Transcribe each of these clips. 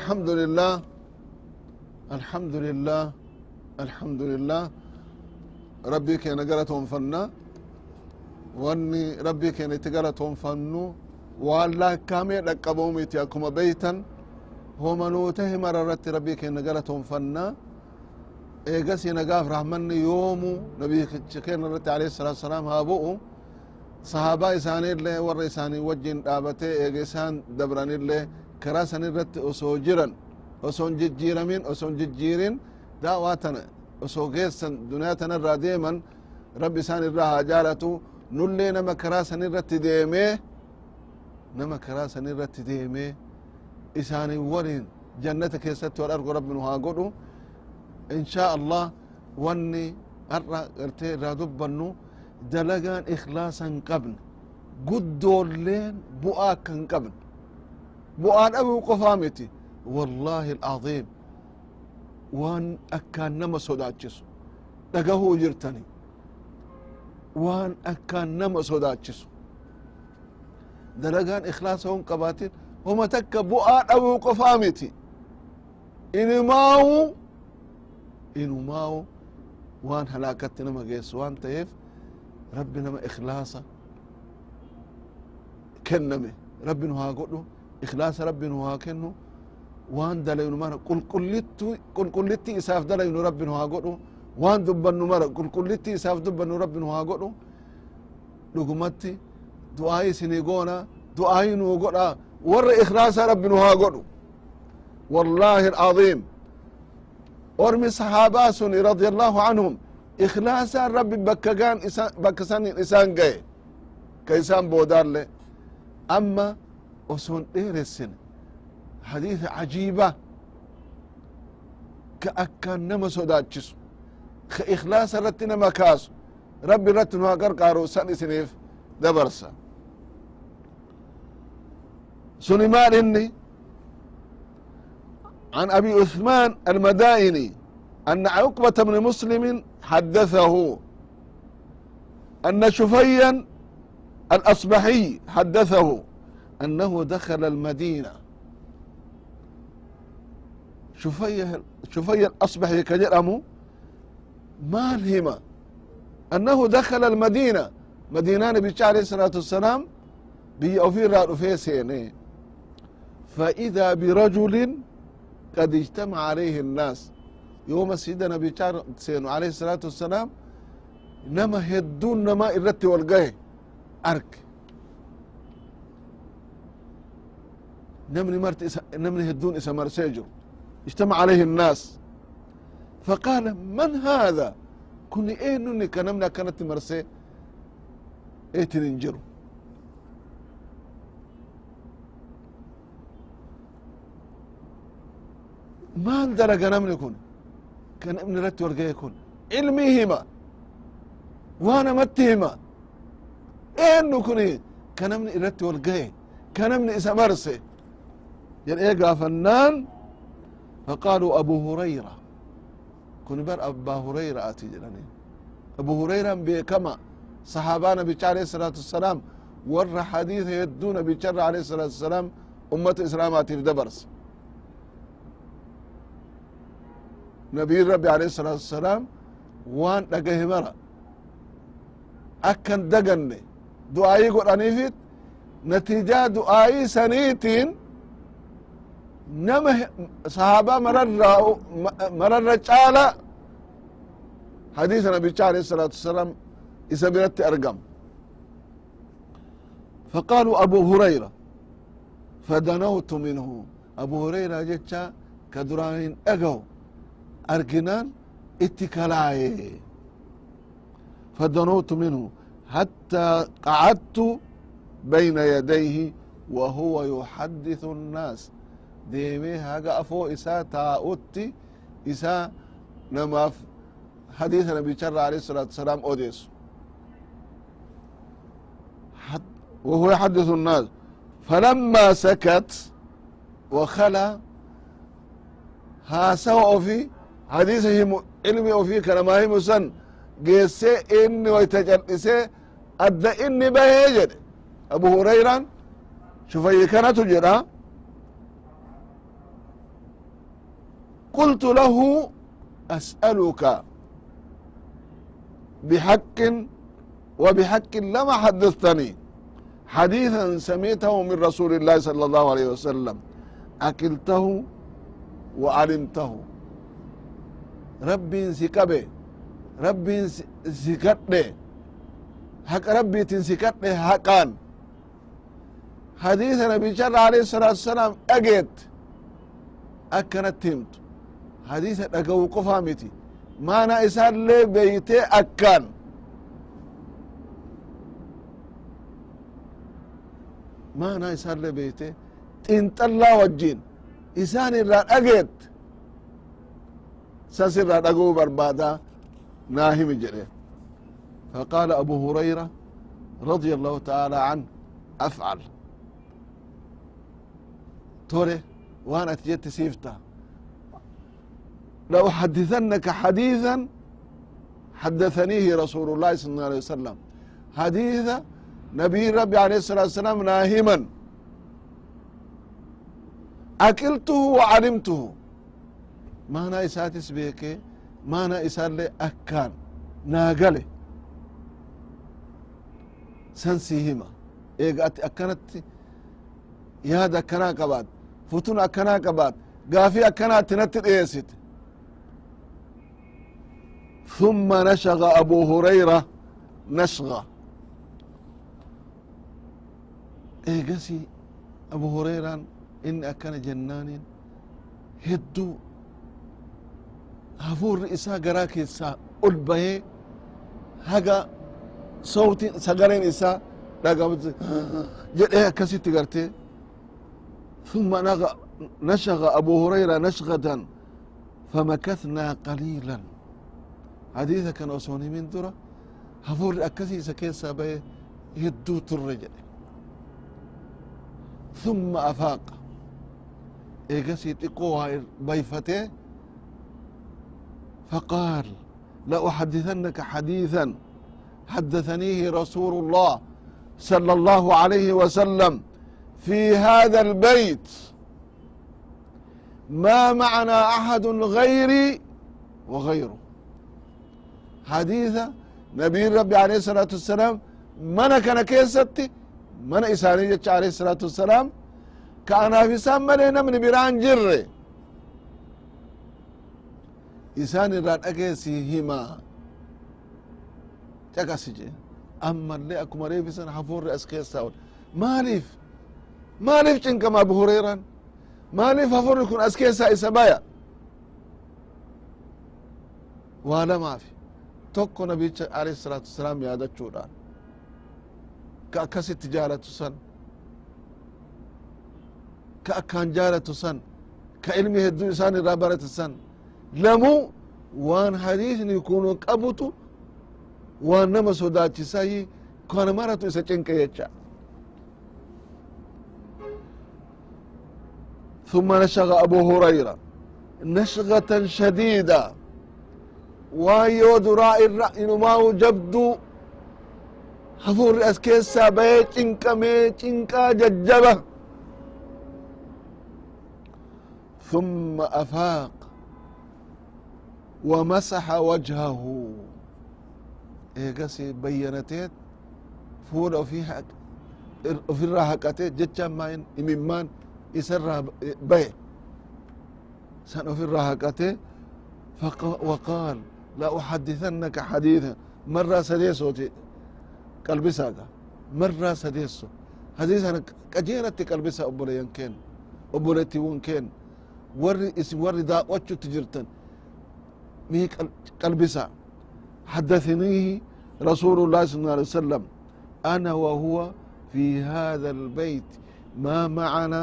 الحمد لله الحمد لله الحمد لله ربي كان قالتهم فنا واني ربي كان تقالتهم فنو والله كامي لقبومي تياكم بيتا هو منوته مررت ربي كان قالتهم فنا ايقاسي نقاف رحمن يومو نبي كان رت عليه الصلاة والسلام هابوه صحابة إساني اللي ور إساني وجين دابته ايقاسان دبران اللي كراسان الرت أسوجرا أسون ججيرمين أسون ججيرين دعواتنا أسو قيسا دنياتنا الراديما ربي إساني الرها جالتو نولي نما كراسان الرت ديمي نما كراسان الرت ديمي إساني ورين جنتك يستو الأرق ربنا هاقودو إن شاء الله واني أرى ارتي رادبنو دلقان إخلاصا قبل قد دولين بؤاكا قبل بؤان أبو قفامتي والله العظيم وان أكان نما صداتشسو دقهو جرتني وان أكان نما صداتشسو دلقان إخلاصهم قباتين وما تك بؤان أبو قفامتي إنو ماو وان هلاكت نما قيس وان تيف ربي نما إخلاصا كنمي ربي نها قلو إخلاص ربي نها كنو وان دلينو مرة قل لتي إساف دلينو ربي نها قلو وان دبنو مرة قل لتي إساف دبنو ربي نها قلو لقمتي دعاي سنيقونا دعاي نوقنا ور إخلاص ربي نها قلو والله العظيم ورمي صحابة سني رضي الله عنهم إخلاصا ربي بككان بكسان إنسان جاي كإنسان بودار له أما أسون إير السنة حديث عجيبة كأكان نما سوداتشسو إخلاصا رتنا مكاسو ربي رتنا قرقارو سني سنيف دبرسا سني مال إني عن أبي عثمان المدائني أن عقبة بن مسلم حدثه أن شفيا الأصبحي حدثه أنه دخل المدينة شفيا الأصبحي كجرمه ما الهمة أنه دخل المدينة مدينة نبي عليه الصلاة والسلام بيأوفير رأفيسين فإذا برجل قد اجتمع عليه الناس يوم سيدنا بيشار سينو عليه الصلاة والسلام نما هدون نما الرت والقاه أرك نمني هدون إسا مرسيجو اجتمع عليه الناس فقال من هذا كني ايه نوني كنمنا كانت مرسي ايه تننجرو ما اندرق نمني كن كان ابن رت ورقه يكون علميهما وانا متهما انه كني كان ابن رت ورقه كان ابن اسمرسي يعني ايه فنان فقالوا ابو هريره كن بر ابا هريره اتي جلني ابو هريره بكما صحابانا بيشار عليه الصلاه والسلام ور حديث يدون بيشار عليه الصلاه والسلام امه اسلامات في دبرس نبي ربي عليه الصلاة والسلام وان لقاه مرة أكن دقني دعائي قرآني فيت نتيجة دعائي سنيتين نمه صحابة مرر جالة حديث نبي عليه الصلاة والسلام إسابيرت أرقم فقالوا أبو هريرة فدنوت منه أبو هريرة جتشا كدرانين أقو أرجنان اتكالاي فدنوت منه حتى قعدت بين يديه وهو يحدث الناس ديمي هاقا أفو إسا تاؤتي إسا نماف حديث النبي صلى عليه الصلاة والسلام أوديس وهو يحدث الناس فلما سكت وخلى هاسوا في حديثه علمي وفي كلمه مسن قيسي إني ويتجلسي أدى إني بهيجد أبو هريرة شوفي كانت جرا قلت له أسألك بحق وبحق لما حدثتني حديثا سمعته من رسول الله صلى الله عليه وسلم أكلته وعلمته ربي سكبه ربي سكته حق ربي تنسكته حقان حديث نبي جل عليه الصلاة والسلام أجد أكنت تمت حديث أجو قفامتي ما أنا إسال لي بيتي أكان ما أنا إسال لي بيتي انت الله وجين إسان الران أجد ساسر الران أجو بربادا ناهم جري فقال أبو هريرة رضي الله تعالى عنه أفعل توري وانا تجيت سيفتا لو حدثنك حديثا حدثنيه رسول الله صلى الله عليه وسلم حديث نبي ربي عليه الصلاة والسلام ناهما أكلته وعلمته ما أنا إساتس بيكي ما أنا إسال لي أكان ناقلي سنسيهما إيقات أكنت يادا أكنا قباد فتون أكنا قباد قافي أكنا تنتد إيسيت ثم نشغ أبو هريرة نشغة إيقاسي أبو هريرة إن أكنا جنان هدو هفور إسا قراك إسا ألبه هقا صوت سقرين إسا لقابت جد إيه كسي تقرتي ثم نشغ أبو هريرة نشغة فمكثنا قليلا حديثة كان أصوني من درة هفور أكسي سكيسا بيه يدو الرجل ثم أفاق إيقسي تقوها بيفته فقال لأحدثنك حديثا حدثنيه رسول الله صلى الله عليه وسلم في هذا البيت ما معنا أحد غيري وغيره حديث نبي ربي عليه الصلاة والسلام من كان كيستي من إساني عليه الصلاة والسلام كان في سمنا من بران جر إسان الران أكيسي هما تكسجي أما اللي أكو مريف سن حفور أسكيس ساول ماليف كما أبو هريرة ماليف حفور يكون أسكيسا إسبايا ولا ما في توكو نبي عليه الصلاة والسلام يا دجوران كأكسي تجارة سن كأكان جارة سن كإلمي هدو إسان رابرة سن لمو وان حديث يكونوا قبطوا وانما سوداتي ساي كان مرتو يسجنك يجا ثم نشغ أبو هريرة نشغة شديدة وايو دراء الرأي نماو جبدو حفور أسكيسا بي چنكا مي چنكا ججبة ثم أفاق ومسح وجهه إيقاسي بيّنتين فولا في الراحقتين جتشان ماين إممان إسر بي سنو في الراحقتين وقال لا أحدثنك حديثا مرة سديسو قلبسا مرة سديسو حديثا كجيرت قلبسا أبوليان كين أبوليتي ون كين وري اسم وري دا وچو تجرتن ميك قلبسا حدثنيه رسول الله صلى الله عليه وسلم أنا وهو في هذا البيت ما معنا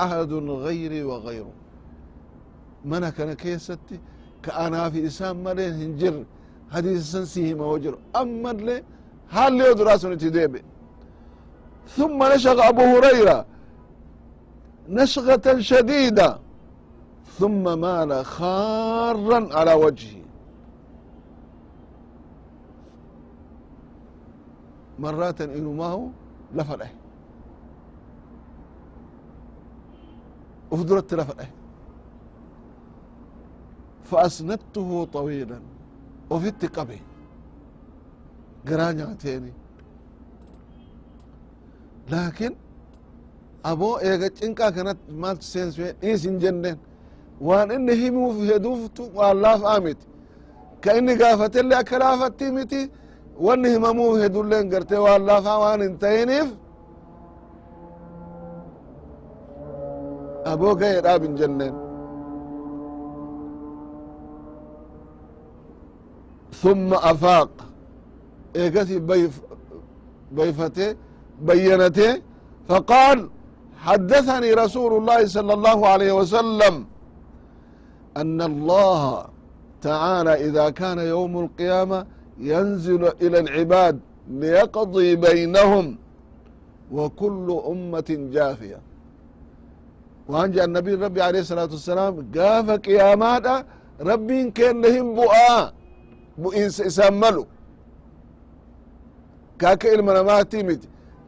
أحد غيري وغيره منا كان كيستي كأنا في إسام ملين هنجر حديث سنسيه ما وجر أما اللي هل لي دراسة تديبي ثم نشغ أبو هريرة نشغة شديدة ثم مال خارا على وجهه مرات إنه ما هو لفله وفدرت لفله فأسندته طويلا وفي التقبي قرانياتيني لكن أبو إيجا إنكا كانت ما تسينس في إيسين جنن وان إنه همو في هدوفتو والله فامت كأني قافت اللي أكلافتي متي وانه همو في هدولين قرتي والله فاوان انتينيف أبو غير آبن جنن ثم أفاق إيجاتي بيفته بينته فقال حدثني رسول الله صلى الله عليه وسلم أن الله تعالى إذا كان يوم القيامة ينزل إلى العباد ليقضي بينهم وكل أمة جاثية وأنجى النبي ربي عليه الصلاة والسلام قاف قيامات ربي كان لهم بؤيس يسملوا كاك إلمنا ما تيمت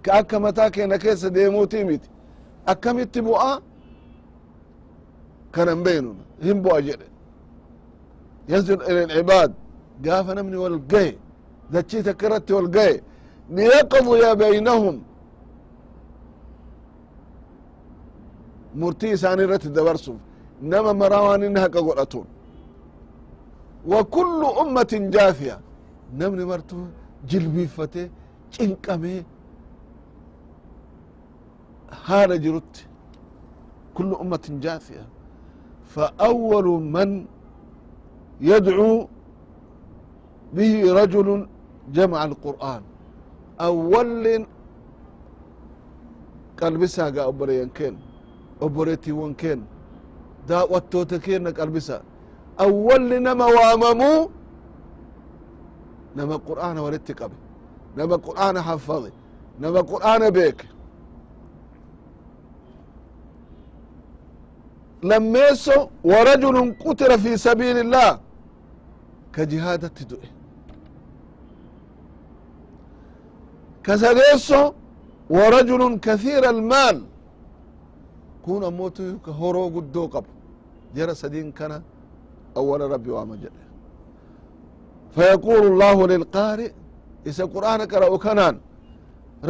كاك متى كان كيس ديمو تيمت أكم يتبؤا كان بيننا هم بؤا جد ينزل إلى العباد قاف نمني والقي ذاتشي تكرت والقي ليقضي بينهم مرتي ساني رت دبرسوف نما مراوان إنها كقرأتون وكل أمة جاثية نمني مرتو جلبي فتي چنقمي هذا جرت كل أمة جاثية فأول من يدعو به رجل جمع القرآن أول قلبسا قا أبريان كين أبريتي وان كين دا واتوتكين قلبسا أول نما واممو نما قرآن ولدت قبل نما قرآن حفظي نما قرآن بيك لما يسو ورجل قتل في سبيل الله كجهادة تدعي كسديسو ورجل كثير المال كون أموتو كهورو قدو قبل جرى سدين كان أول ربي وامجد فيقول الله للقارئ إذا قرآن قرأ كنان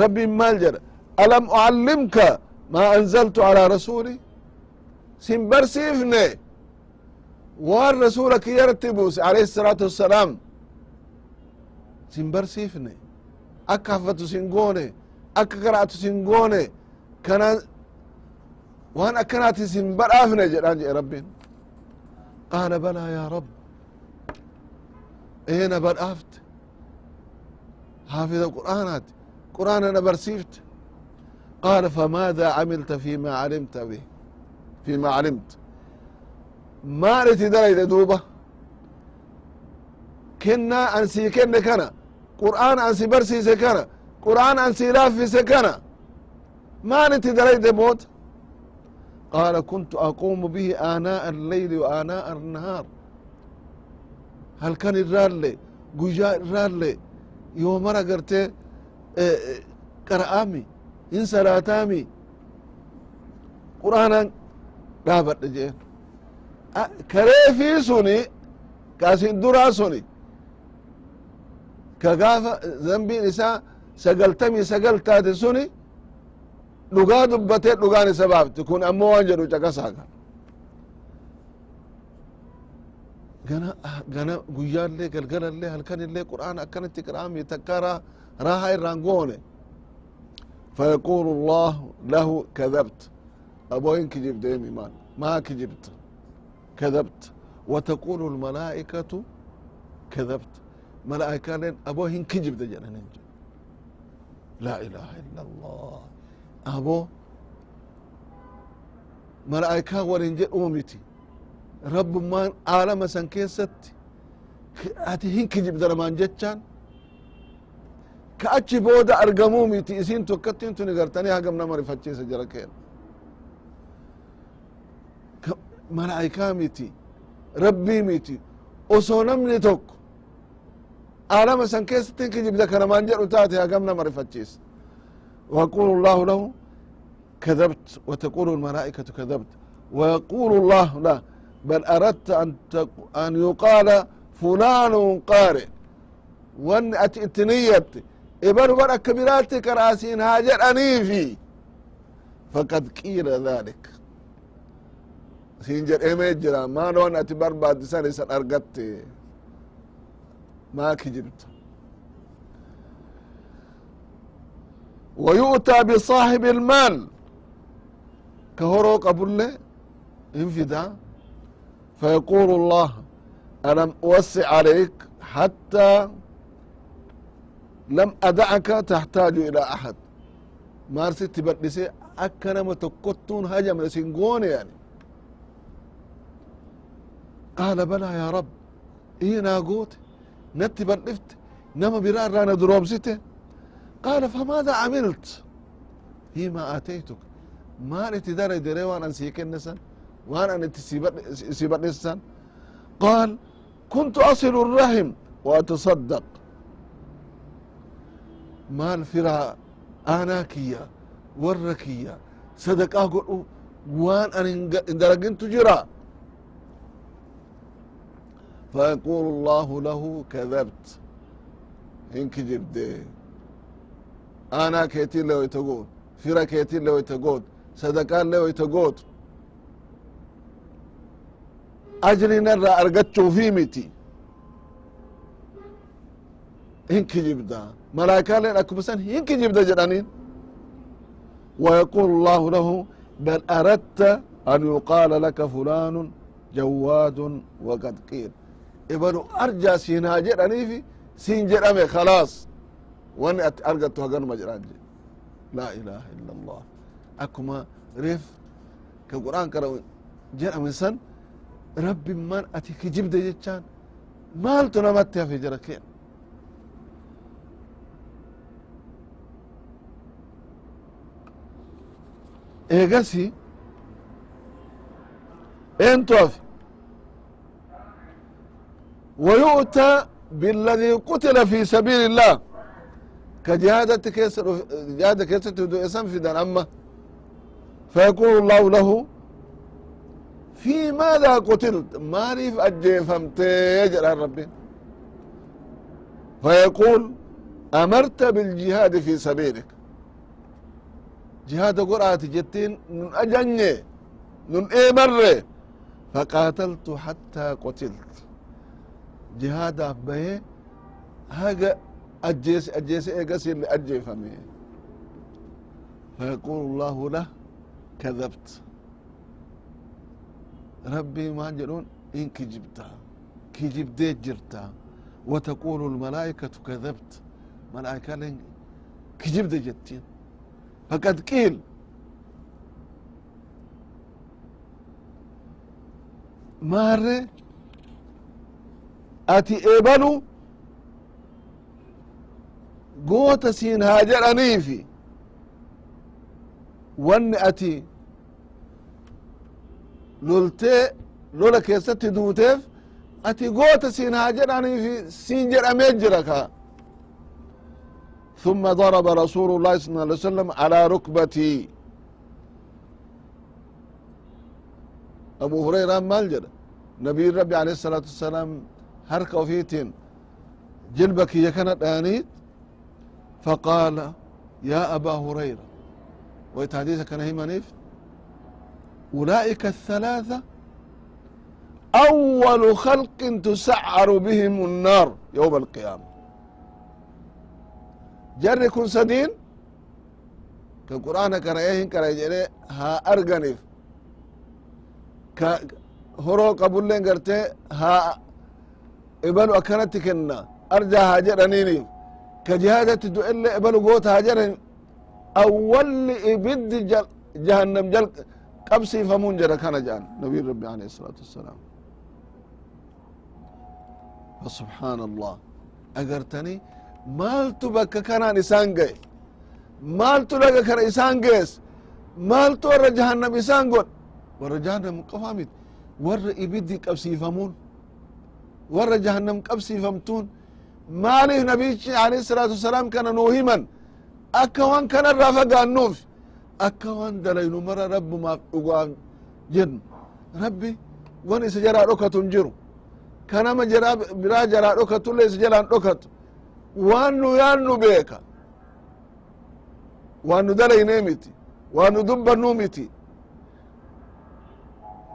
ربي مالجر ألم أعلمك ما أنزلت على رسولي سنبرسيفني والرسولك يرتبوس عليه الصلاة والسلام سنبرسيفني أكا حفتو سنقوني أكا قرأتو سنقوني كان وانا كانت سنبر آفني جرانج ربي قال بلى يا رب اينا بر آفت حافظ القرآنات قرآن أنا برسيفت قال فماذا عملت فيما علمت به فيما علمت ما لتدري دوبة كنا أنسي كنا كنا قرآن أنسي برسي سكنا قرآن أنسي لافي سكنا ما لتدري موت قال كنت أقوم به آناء الليل وآناء النهار هل كان الرالي قجاء الرالي يوم مرة قرتي قرآمي إن صلاتامي قرآنا رابط جين كريفي سوني كاسين درا سوني كغافة ذنبي نساء سقلتمي سقلتاتي سوني لغا دبتي لغاني سباب تكون أمو وانجلو جاكساكا غنا غيال لي قلقل لي هل كان لي قرآن أكنت تكرامي تكارا راها الرانقوني فيقول الله له كذبت أبوين كجبت يمي مان ما كجبت كذبت وتقول الملائكة كذبت ملائكة لين أبوين كجبت جنن لا إله إلا الله أبو ملائكة ورنجل أومتي رب ما عالم سنكيست أتي هين كجبت رمان جتشان كأتش بودا أرقمو ميتي إسين توكتين تنقرتني هاقم نمر فتشي سجركين ملائكة ميتي ربي ميتي أصونمني توك عالم سنكيستين كجب ذكر ما انجر تاتي هاقم نمر فتشيس ويقول الله له كذبت وتقول الملائكة كذبت ويقول الله لا بل أردت أن يقال فلان قارئ وان اتنيت ابن برا كبيراتي كراسين هاجر أنيفي فقد قيل ذلك سينجر إيميجرا ما نوان أتبار بعد سنة سن أرغت ما كجبت ويؤتى بصاحب المال كهرو قبل له انفدا فيقول الله ألم أوسع عليك حتى لم أدعك تحتاج إلى أحد مارست تبدسي أكنما تقطون هجم سنقون يعني قال بلى يا رب إيه ناقوت نتبدفت نما برار رانا دروبسته قال فماذا عملت فيما آتيتك ما نتدري دري وانا نسيك النسان وانا نتسيبت نسان قال كنت أصل الرحم وأتصدق مال فرا آناكية وركية صدق أقول وان أن اندرقن تجرى فيقول الله له كذبت إنك جبدي أنا كيتي لو يتقول فرا كيتي لو يتقول صدقان لو يتقول أجري نرى أرقدتو في متي إنك جبدا ملاكا لين أكبسان إنك جبدا جرانين ويقول الله له بل أردت أن يقال لك فلان جواد وقد قيل إبنو أرجى سينا جراني في سين جرامي خلاص وأن أرقدتو هقن مجران لا إله إلا الله أكما ريف كقرآن كرو جرامي سن ربي من أتيك جبدا جتشان مالتو نمتها في جركين ايقاسي انتوف ويؤتى بالذي قتل في سبيل الله كجهادة كيسر تدو اسم في دان أما فيقول الله له في ماذا قتلت ماريف أجيفمت يجرى ربي فيقول أمرت بالجهاد في سبيلك جهاد قرآت جتين نن أجني نن إيمر فقاتلت حتى قتلت جهاد أبيه هاجا أجيس إيقاسي اللي أجيفمي فيقول الله له كذبت ربي ما جرون إن كجبتها كجبديت جرتها وتقول الملائكة كذبت ملائكة لين كجبد جتين فقد قيل مارة أتي إبلو قوة سين هاجر أنيفي وان أتي لولتي لولا كيست دوتيف أتي قوة سين هاجر أنيفي سينجر أميجركا ثم ضرب رسول الله صلى الله عليه وسلم على ركبتي أبو هريرة مالجر نبي ربي عليه الصلاة والسلام هركوا فيتين جلبك يكنت آنيت فقال يا أبا هريرة ويتحديث كان هي منيف أولئك الثلاثة أول خلق تسعر بهم النار يوم القيامة جري كن سدين كقرآن كان ايهن كان يجري ها أرغنف كهرو قبول لين قرتي ها إبالو أكنت كنا أرجع هاجر أنيني كجهادة دو إلا إبالو قوت هاجر أول إبد جهنم جل قبسي فمون جرى كان جان نبي ربي عليه الصلاة والسلام فسبحان الله أقرتني مالتو بكا كان إسان جاي مالتو لغا كان إسان جيس مالتو ورى جهنم إسان قد ورى جهنم قفامت ورى إبدي قبسي فمون ورى جهنم قبسي فمتون مالي نبي عليه الصلاة والسلام كان نوهما أكوان كان الرافق النوف أكوان دلين مرة رب ما أقوان جن ربي wani isa jalaa dhokatu hin jiru kanama biraa jalaa dhokatullee isa jalaan dhokatu waan nu yaannu beeka waan nu dalaynee miti waan nu dubbannuu miti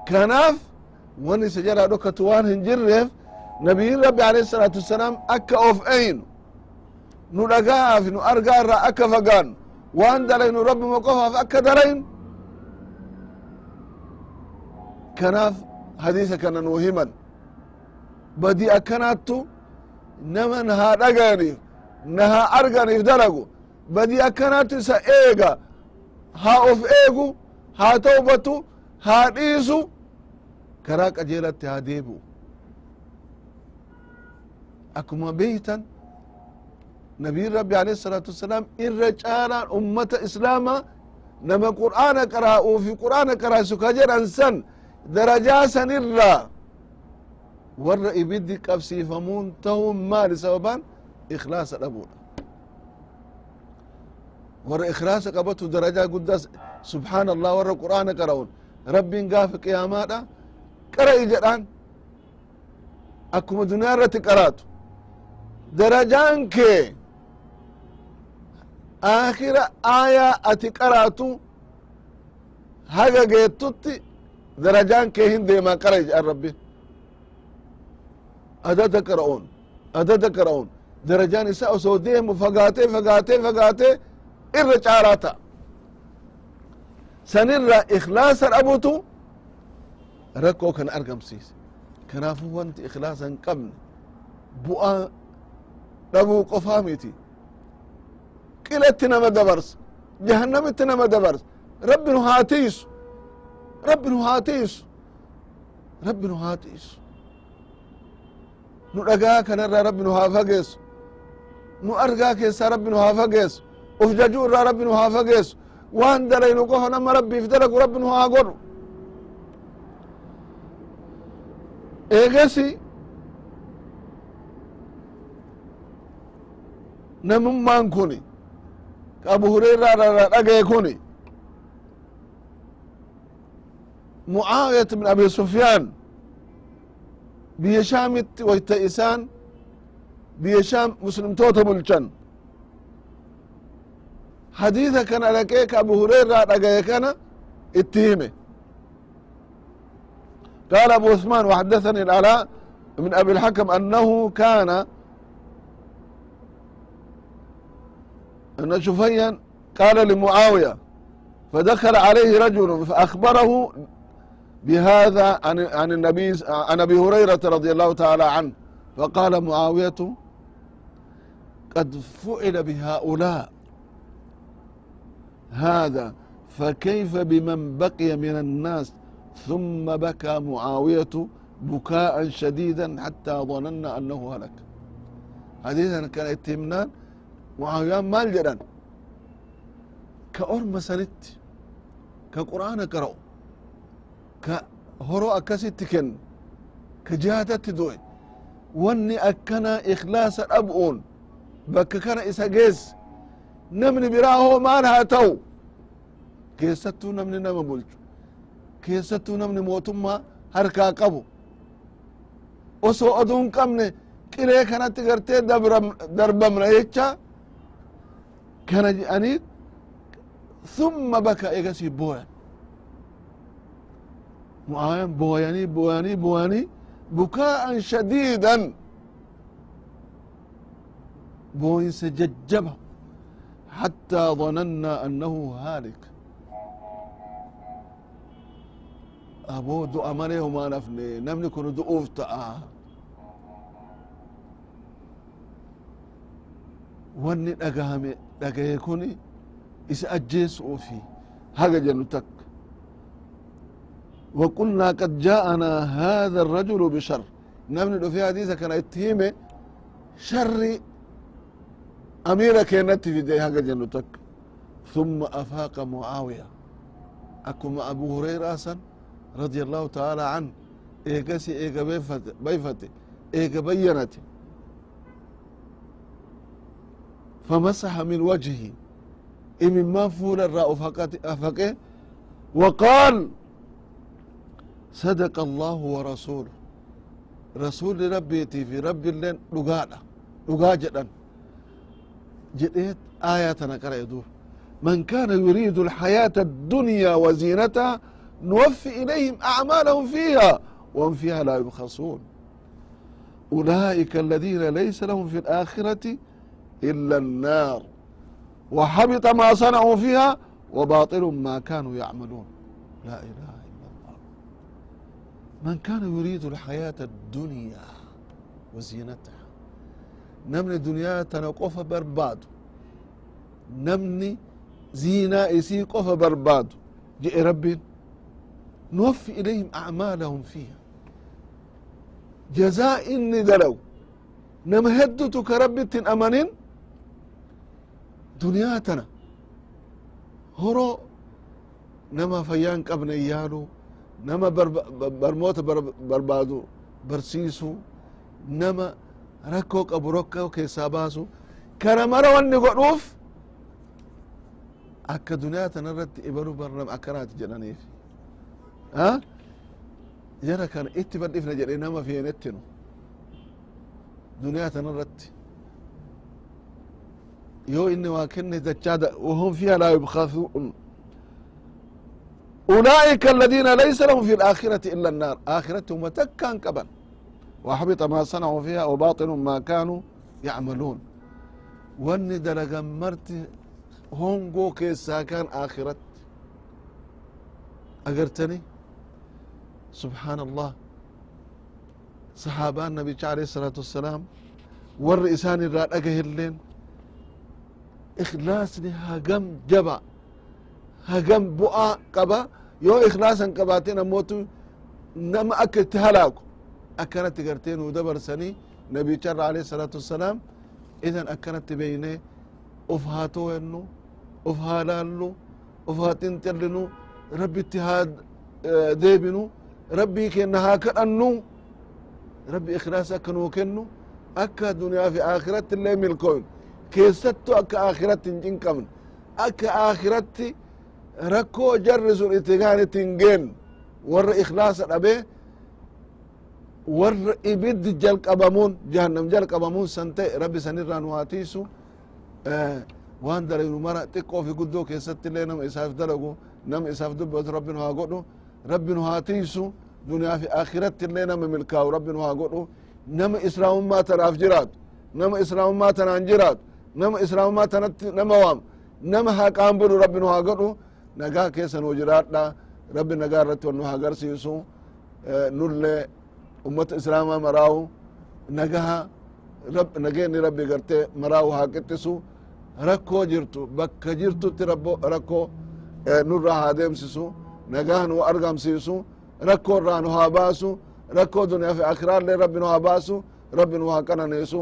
kanaaf wani isa jalaa dhokatu waan hin jirreef nabiyin rabbi alayhi salaatu wassalaam akka of eynu nu dhaga'aaf nu argaa irraa akka fagaannu waan dalaynu rabbima qofaaf akka dalaynu kanaaf hadiisa kana nuu himan badii akkanaattu nama na haa dhagayaniif na haa arganiif dalagu badii akkanaattu isa eega haa of eegu haa tawbatu haa dhiisu karaa qajeelatti haa deebi'u akkuma beeytan nabiyin rabbi alayhi الsalatu wassalam irra caalaan ummata islaama nama qur'aana qaraa'uu fi qur'aana qaraasu ka jedhan san darajaa san irraa warra ibiddi qabsiifamuun ta'uun maali sababan ikhlaasa dhabuudha warra ikhlaasa qabatu darajaa guddaa subhaan allah warra qur'aana qara'uun rabbiin gaafa qiyaamaadha qara'i jedhaan akkuma duniyaa irratti qaraatu darajaan kee akhira aayaa ati qaraatu haga geettutti darajaan kee hin deemaa qara'i jedhan rabbi adada qara'uun darajaan isa osoo deemu fagaatee irra caalaa ta'a sanirra ikhlaasa dhabutu rakkoo kana argamsiise kanaafu wanti ikhlaasa hin qabne bu'aa dhabuu qofaa miti qilatti nama dabarsa jahannamitti nama dabarsa rabbi nu haa tiisu nu dhagaa kanarraa rabbi nu haa fageessu nu argaa keessaa rabbi nu haa fageessu uf jajuu irraa rabbi nu haa fageessu waan dalaynu qofa nama rabbiif dalagu rabbi nu haa godhu eegasi namummaan kuni ka abu hurayraa irraa dhagaye kuni mucaawiyat bin abi sufyaan biyya shaamitti wayta isaan biyya shaam muslimtoota bulchan hadiisa kana dhaqee ka abu hurayraa dhagaye kana itti hime قال أبو عثمان وحدثني العلاء من أبي الحكم أنه كان أن شفيا قال لمعاوية فدخل عليه رجل فأخبره بهذا عن النبي عن أبي هريرة رضي الله تعالى عنه فقال معاوية قد فعل بهؤلاء هذا فكيف بمن بقي من الناس ثم بكى معاوية بكاء شديدا حتى ظننا أنه هلك حديثا كان اتهمنان معاوية مال جدًا كأرم سنت كقرآن قرأوا كهرو أكست كن كجهادت دوي واني أكنا إخلاص الأبؤون بك كان إساقيز نمني براهو مانها تو كيستو نمني نما بلجو keessattuu namni mootummaa harkaa qabu osoo oduun qabne qiree kanatti gartee darbamna jecha kana je'aniit thumma baka egasii booyan mu'aayan booyanii bukaa'an shadiidan booyinsa jajjaba hattaa dhanannaa annahu haalik aboo du'a malee homaa nafne namni kun du'uuf ta'a wanni dhagaye kun isa ajjeesuufi haga jennu takka وقلنا قد جاءنا هذا الرجل بشر نمن في حديثة كان اتهيمه شر أميرة كانت في دي حاجة جنتك ثم أفاق معاوية أكما أبو هريرة أسن رضي الله تعالى عنه إيقاسي إيقا بيفتي إيقا بينتي فمسح من وجهه إمن ما فول الرأو أفقه وقال صدق الله ورسوله رسول ربي في رب اللين لقاجدا جئت آياتنا قرأ يدور من كان يريد الحياة الدنيا وزينتها نوفي إليهم أعمالهم فيها وهم فيها لا يبخسون أولئك الذين ليس لهم في الآخرة إلا النار وحبط ما صنعوا فيها وباطل ما كانوا يعملون لا إله إلا الله من كان يريد الحياة الدنيا وزينتها نمني دنيا تنقف برباد نمني زينة إسي قف برباد جئ ربي نوفي إليهم أعمالهم فيها جزاء إني دلو نمهدتك كربي أمانين دنياتنا هرو نما فيان قبن إيالو نما برموت بربادو برسيسو نما ركو قبركو كيساباسو كرمرا واني قروف أكا دنياتنا رت إبرو برنم أكرات جنانيف ها جرى كان اتبال إفنا جرى نما في نتنو دنياتنا رت يو إني واكني دجادة وهم فيها لا يبخسون أولئك الذين ليس لهم في الآخرة إلا النار آخرتهم تكان كبن وحبط ما صنعوا فيها وباطل ما كانوا يعملون واني دلقا مرتي هونغو كيسا كان آخرت أقرتني سبحان الله صحابان النبي عليه الصلاة والسلام والرئيسان الراد أقهلين إخلاصني هقم جبا هقم بؤا قبا يو إخلاصا قباتين أموتو نما أكت هلاكو أكنت قرتين ودبر سني نبي عليه الصلاة والسلام إذن أكنت بيني أفهاتو إنو أفهالالو أفهاتين تلنو ربي اتهاد ديبنو ربي كنها كأنو ربي إخلاص أكنو كنو أكا دنيا في آخرت اللي ملكون كيستو أكا آخرت تنجين كمن أكا آخرت ركو جرسو الاتقان تنجين ور إخلاص الأبي ور إبد جلق أبامون جهنم جلق أبامون سنتي ربي سنران واتيسو وان دلقوا مرة تقو في قدو كيست اللي نم إساف دلقوا نم إساف دبت ربنا هاقودو ربنا هاتيسو دنيا في آخرت اللي نم ملكاو ربنا هاقودو نم إسلام ما تراف جرات نم إسلام ما تنانجرات نم إسلام ما تنت نموام نم هاقام بدو ربنا هاقودو نقا كيسن وجرات لا ربنا نقا رتو أنه هاقر سيسو نرلي أمة إسلام مراو نقاها نقيني ربي قرتي مراو هاقتسو ركو جرتو بك جرتو تربو ركو نرى هادم سيسو نقاهن وأرقام سيسو ركو رانو هاباسو ركو دنيا في أخرار لي ربنا هاباسو ربنا وهاكنا نيسو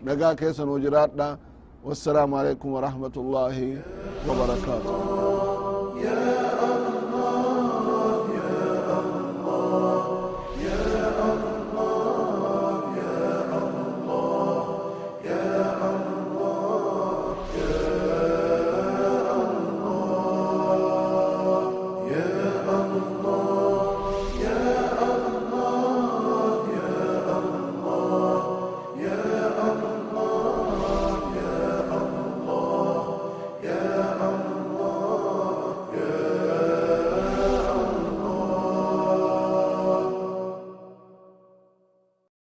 نقا كيسن وجراتنا والسلام عليكم ورحمة الله وبركاته